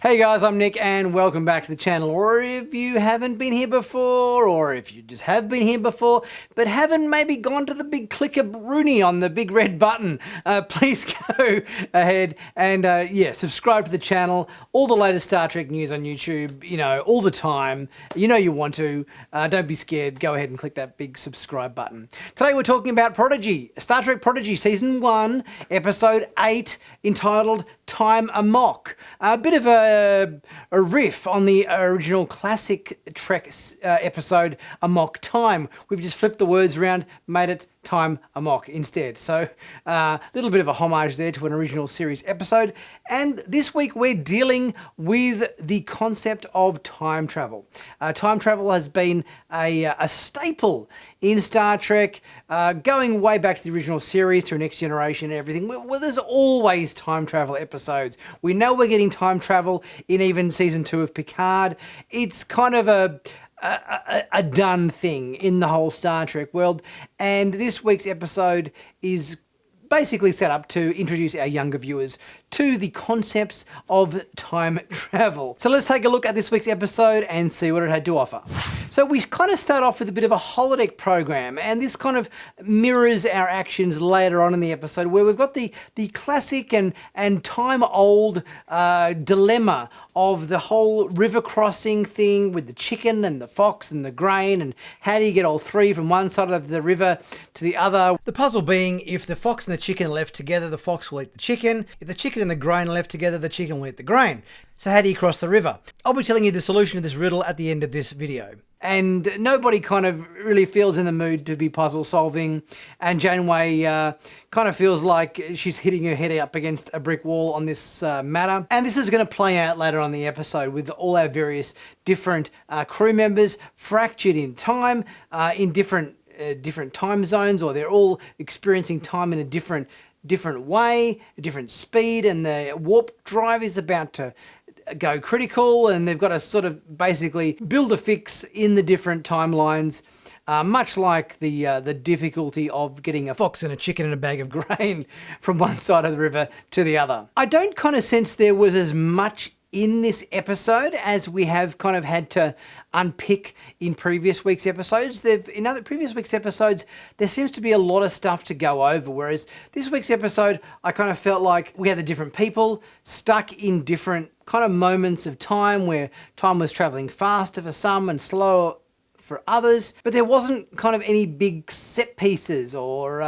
Hey guys, I'm Nick and welcome back to the channel. Or if you haven't been here before, or if you just have been here before, but haven't maybe gone to the big clicker Rooney on the big red button, please go ahead and subscribe to the channel. All the latest Star Trek news on YouTube, all the time. You want to. Don't be scared. Go ahead and click that big subscribe button. Today we're talking about Prodigy, Star Trek Prodigy, Season 1, Episode 8, entitled Time Amok. A bit of a riff on the original classic Trek episode Amok Time. We've just flipped the words around, made it Time Amok instead. So a little bit of a homage there to an original series episode. And this week we're dealing with the concept of time travel. Time travel has been a staple in Star Trek, going way back to the original series, through Next Generation and everything. Well, there's always time travel episodes. We know we're getting time travel in even Season 2 of Picard. It's kind of a done thing in the whole Star Trek world, and this week's episode is basically set up to introduce our younger viewers to the concepts of time travel. So let's take a look at this week's episode and see what it had to offer. So we kind of start off with a bit of a holodeck program, and this kind of mirrors our actions later on in the episode, where we've got the classic and time-old dilemma of the whole river crossing thing with the chicken and the fox and the grain, and how do you get all three from one side of the river to the other. The puzzle being, if the fox and the chicken are left together, the fox will eat the chicken. If the chicken and the grain are left together, the chicken will eat the grain. So how do you cross the river? I'll be telling you the solution to this riddle at the end of this video. And nobody kind of really feels in the mood to be puzzle solving, and Janeway kind of feels like she's hitting her head up against a brick wall on this matter. And this is going to play out later on in the episode with all our various different crew members fractured in time, in different time zones, or they're all experiencing time in a different way, a different speed, and the warp drive is about to go critical, and they've got to sort of basically build a fix in the different timelines, much like the difficulty of getting a fox and a chicken and a bag of grain from one side of the river to the other. I don't kind of sense there was as much in this episode as we have kind of had to unpick in previous week's episodes. In other previous week's episodes, there seems to be a lot of stuff to go over, whereas this week's episode, I kind of felt like we had the different people stuck in different kind of moments of time, where time was traveling faster for some and slower for others, but there wasn't kind of any big set pieces or,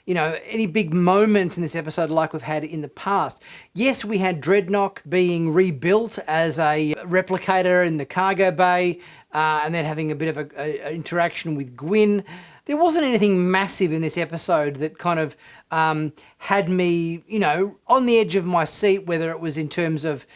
any big moments in this episode like we've had in the past. Yes, we had Dreadnought being rebuilt as a replicator in the cargo bay, and then having a bit of a interaction with Gwyn. There wasn't anything massive in this episode that kind of had me, on the edge of my seat, whether it was in terms of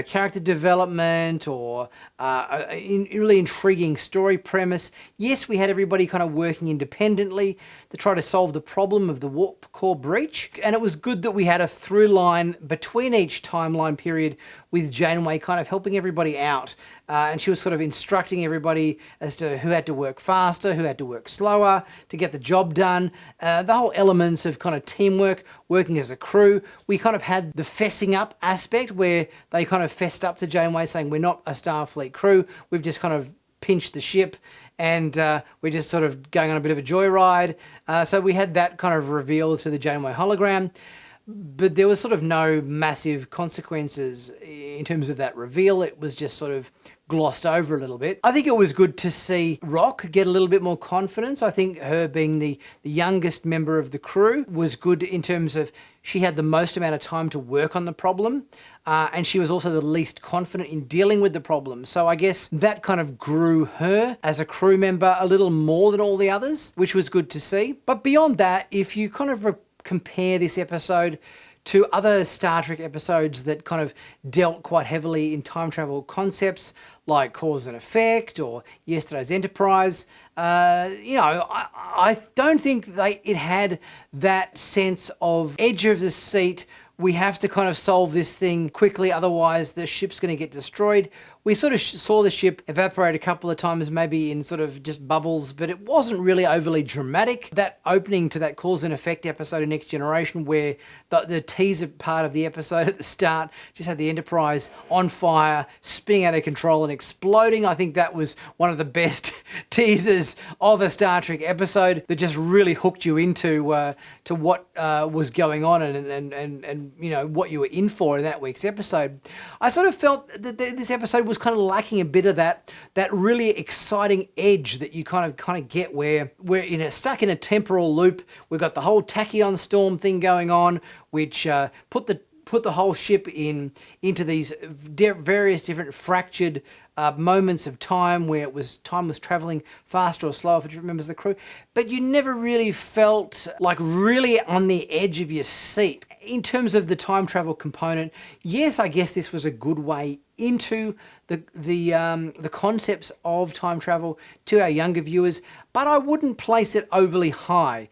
character development or a really intriguing story premise. Yes, we had everybody kind of working independently to try to solve the problem of the warp core breach, and it was good that we had a through line between each timeline period with Janeway kind of helping everybody out, and she was sort of instructing everybody as to who had to work faster, who had to work slower to get the job done. The whole elements of kind of teamwork, working as a crew. We kind of had the fessing up aspect, where they kind of fessed up to Janeway saying, we're not a Starfleet crew, we've just kind of pinched the ship, and we're just sort of going on a bit of a joyride. So we had that kind of reveal to the Janeway hologram, but there was sort of no massive consequences in terms of that reveal. It was just sort of glossed over a little bit. I think it was good to see Rock get a little bit more confidence. I think her being the youngest member of the crew was good in terms of she had the most amount of time to work on the problem, and she was also the least confident in dealing with the problem. So I guess that kind of grew her as a crew member a little more than all the others, which was good to see. But beyond that, if you kind of compare this episode to other Star Trek episodes that kind of dealt quite heavily in time travel concepts, like Cause and Effect or Yesterday's Enterprise, I don't think it had that sense of edge of the seat. We have to kind of solve this thing quickly, otherwise the ship's going to get destroyed. We sort of saw the ship evaporate a couple of times, maybe in sort of just bubbles, but it wasn't really overly dramatic. That opening to that cause and effect episode of Next Generation, where the teaser part of the episode at the start just had the Enterprise on fire, spinning out of control and exploding. I think that was one of the best teasers of a Star Trek episode that just really hooked you into to what was going on and you know what you were in for in that week's episode. I sort of felt that this episode was kind of lacking a bit of that really exciting edge that you kind of get where we're stuck in a temporal loop. We've got the whole tachyon storm thing going on, which put the whole ship into these various different fractured moments of time where time was traveling faster or slower for different members of the crew, but you never really felt like really on the edge of your seat. In terms of the time travel component, yes, I guess this was a good way into the concepts of time travel to our younger viewers, but I wouldn't place it overly high.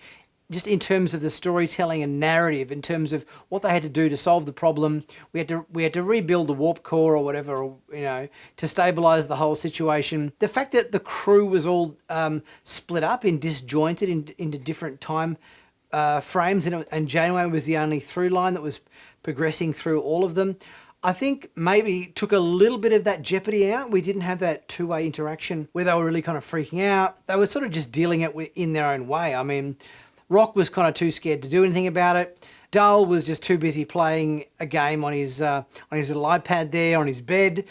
Just in terms of the storytelling and narrative, in terms of what they had to do to solve the problem, we had to rebuild the warp core or whatever, to stabilize the whole situation. The fact that the crew was all split up and disjointed into different time frames, and Janeway was the only through line that was progressing through all of them, I think maybe took a little bit of that jeopardy out. We didn't have that two-way interaction where they were really kind of freaking out. They were sort of just dealing it in their own way. I mean, Rock was kind of too scared to do anything about it. Dull was just too busy playing a game on his little iPad there on his bed.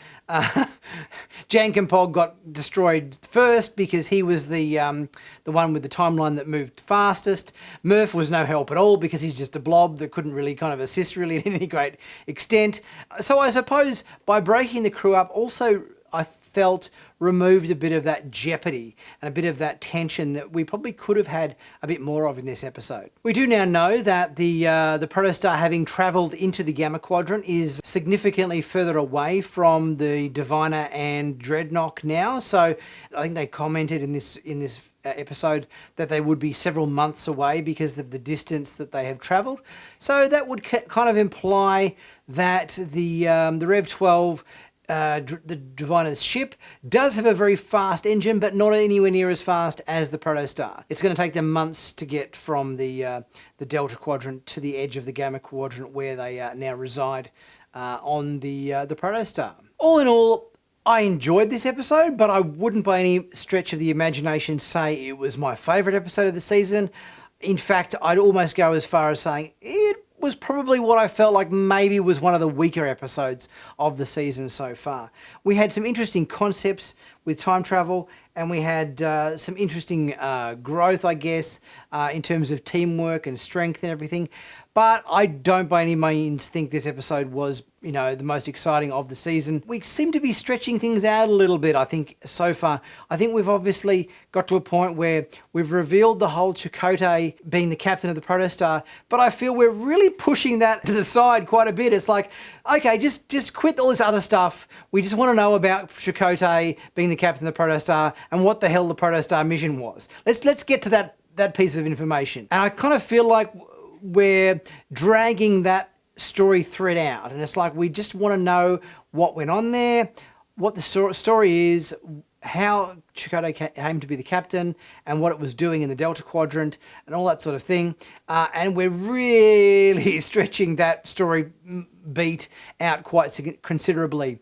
Jankenpog got destroyed first because he was the one with the timeline that moved fastest. Murph was no help at all because he's just a blob that couldn't really kind of assist really in any great extent. So I suppose by breaking the crew up also I felt removed a bit of that jeopardy and a bit of that tension that we probably could have had a bit more of in this episode. We do now know that the protostar, having travelled into the Gamma Quadrant, is significantly further away from the Diviner and Dreadnought now. So I think they commented in this episode that they would be several months away because of the distance that they have travelled. So that would kind of imply that the Rev 12, the Diviner's ship, does have a very fast engine, but not anywhere near as fast as the Protostar. It's going to take them months to get from the Delta Quadrant to the edge of the Gamma Quadrant where they now reside on the Protostar. All in all, I enjoyed this episode, but I wouldn't by any stretch of the imagination say it was my favourite episode of the season. In fact, I'd almost go as far as saying it was probably what I felt like maybe was one of the weaker episodes of the season so far. We had some interesting concepts with time travel, and we had some interesting growth, I guess, in terms of teamwork and strength and everything. But I don't by any means think this episode was, the most exciting of the season. We seem to be stretching things out a little bit, I think, so far. I think we've obviously got to a point where we've revealed the whole Chakotay being the captain of the Protostar, but I feel we're really pushing that to the side quite a bit. It's like, okay, just quit all this other stuff. We just want to know about Chakotay being the captain of the Protostar and what the hell the Protostar mission was. Let's get to that piece of information. And I kind of feel like we're dragging that story thread out, and it's like we just want to know what went on there, what the story is, how Chakotay came to be the captain, and what it was doing in the Delta Quadrant, and all that sort of thing. And we're really stretching that story beat out quite considerably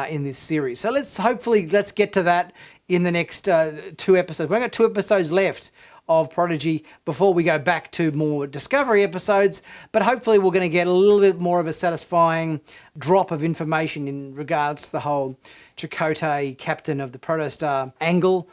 in this series. So let's get to that in the next 2 episodes. We've got 2 episodes left of Prodigy before we go back to more Discovery episodes, but hopefully we're going to get a little bit more of a satisfying drop of information in regards to the whole Chakotay captain of the Protostar angle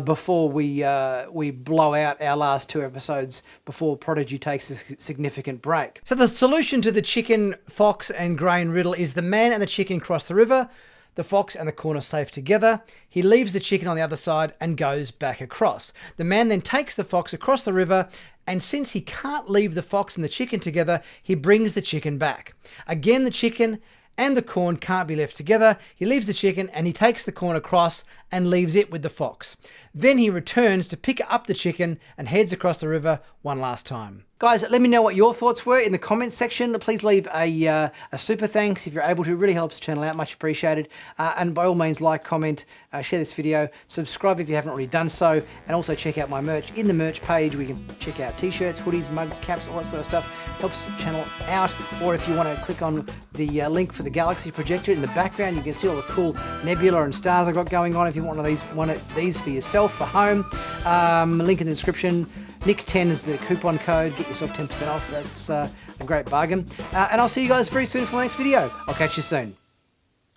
before we blow out our last 2 episodes before Prodigy takes a significant break. So the solution to the chicken, fox and grain riddle is the man and the chicken cross the river. The fox and the corn are safe together. He leaves the chicken on the other side and goes back across. The man then takes the fox across the river, and since he can't leave the fox and the chicken together, he brings the chicken back. Again, the chicken and the corn can't be left together. He leaves the chicken and he takes the corn across and leaves it with the fox. Then he returns to pick up the chicken and heads across the river one last time. Guys, let me know what your thoughts were in the comments section. Please leave a super thanks if you're able to. It really helps the channel out. Much appreciated. And by all means, like, comment, share this video, subscribe if you haven't already done so, and also check out my merch in the merch page. We can check out t-shirts, hoodies, mugs, caps, all that sort of stuff. Helps the channel out. Or if you want to click on the link for the galaxy projector in the background, you can see all the cool nebula and stars I've got going on. If you want one of these for yourself for home, link in the description. Nick10 is the coupon code. Get yourself 10% off. That's a great bargain. And I'll see you guys very soon for my next video. I'll catch you soon.